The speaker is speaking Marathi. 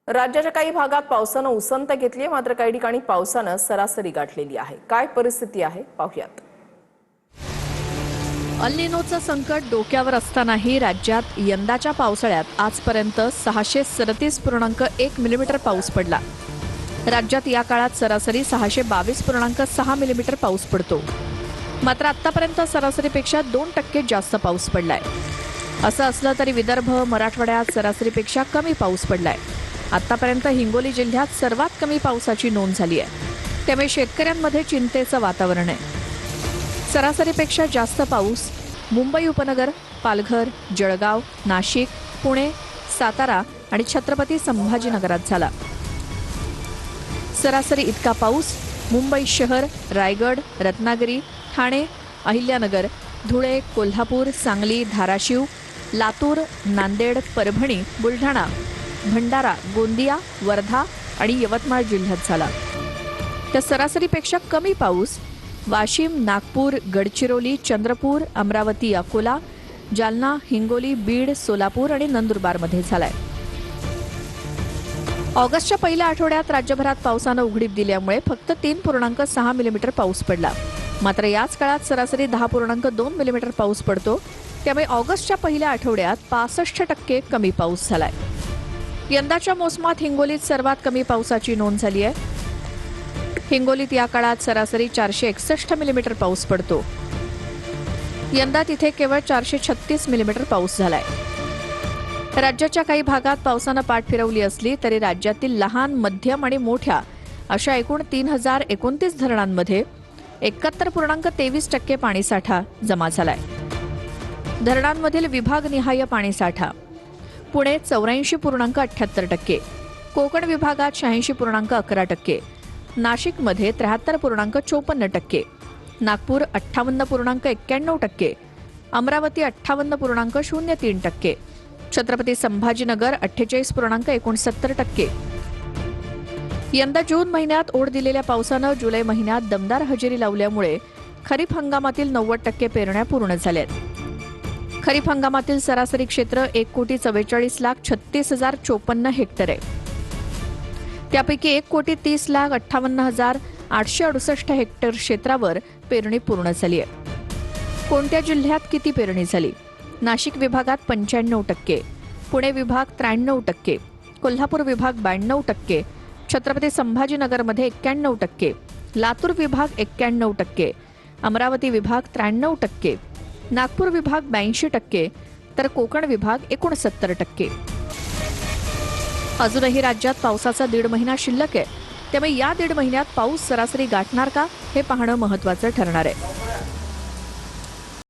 राज्याच्या काही भागात पावसानं उसंत घेतली आहे, मात्र काही ठिकाणी पावसानं सरासरी गाठलेली आहे। काय परिस्थिती आहे पाहूयात। अल निनोचं संकट डोक्यावर असतानाही राज्यात यंदाच्या पावसाळ्यात आजपर्यंत 637.1 मिलीमीटर पाऊस पडला। राज्यात या काळात सरासरी 622.6 मिलीमीटर पाऊस पडतो। मात्र आतापर्यंत सरासरीपेक्षा 2% जास्त पाऊस पडलाय। असं असलं तरी विदर्भ मराठवाड्यात सरासरीपेक्षा कमी पाऊस पडलाय। आतापर्यंत हिंगोली जिल्ह्यात सर्वात कमी पावसाची नोंद झाली आहे, त्यामुळे शेतकऱ्यांमध्ये चिंतेचं वातावरण आहे। सरासरीपेक्षा जास्त पाऊस मुंबई उपनगर, पालघर, जळगाव, नाशिक, पुणे, सातारा आणि छत्रपती संभाजीनगरात झाला। सरासरी इतका पाऊस मुंबई शहर, रायगड, रत्नागिरी, ठाणे, अहिल्यानगर, धुळे, कोल्हापूर, सांगली, धाराशिव, लातूर, नांदेड, परभणी, बुलढाणा, भंडारा, गोंदिया, वर्धा आणि यवतमाळ जिल्ह्यात झाला। तर सरासरीपेक्षा कमी पाऊस वाशिम, नागपूर, गडचिरोली, चंद्रपूर, अमरावती, अकोला, जालना, हिंगोली, बीड, सोलापूर आणि नंदुरबारमध्ये झालाय। ऑगस्टच्या पहिल्या आठवड्यात राज्यभरात पावसानं उघडीप दिल्यामुळे फक्त 3.6 मिलीमीटर पाऊस पडला। मात्र याच काळात सरासरी 10.2 मिलीमीटर पाऊस पडतो, त्यामुळे ऑगस्टच्या पहिल्या आठवड्यात 65% कमी पाऊस झालाय। यंदाच्या मोसमात हिंगोलीत सर्वात कमी पावसाची नोंद झाली आहे। हिंगोलीत या काळात सरासरी 461 मिलीमीटर पाऊस पडतो। यंदा तिथे केवळ 436 मिलीमीटर पाऊस झालाय। राज्याच्या काही भागात पावसानं पाठ फिरवली असली तरी राज्यातील लहान, मध्यम आणि मोठ्या अशा एकूण 3029 धरणांमध्ये 71.23% पाणीसाठा जमा झालाय। धरणांमधील विभागनिहाय पाणीसाठा पुणे 84.78%, कोकण विभागात 86.11%, नाशिकमध्ये 73.54%, नागपूर 58.91%, अमरावती 58.03%, छत्रपती संभाजीनगर 48.69%। यंदा जून महिन्यात ओढ दिलेल्या पावसानं जुलै महिन्यात दमदार हजेरी लावल्यामुळे खरीप हंगामातील 90% पेरण्या पूर्ण झाल्यात। खरीप हंगामातील सरासरी क्षेत्र 1,44,36,54 हेक्टर आहे। त्यापैकी 1,30,58,868 हेक्टर क्षेत्रावर पेरणी पूर्ण झाली आहे। कोणत्या जिल्ह्यात किती पेरणी झाली? नाशिक विभागात 95%, पुणे विभाग 93%, कोल्हापूर विभाग 92%, छत्रपती संभाजीनगरमध्ये 91%, लातूर विभाग 91%, अमरावती विभाग 93%, नागपूर विभाग 82%, तर कोकण विभाग 69%। अजूनही राज्यात पावसाचा 1.5 महिना शिल्लक आहे, त्यामुळे या 1.5 महिन्यात पाऊस सरासरी गाठणार का हे पाहणं महत्त्वाचं ठरणार आहे।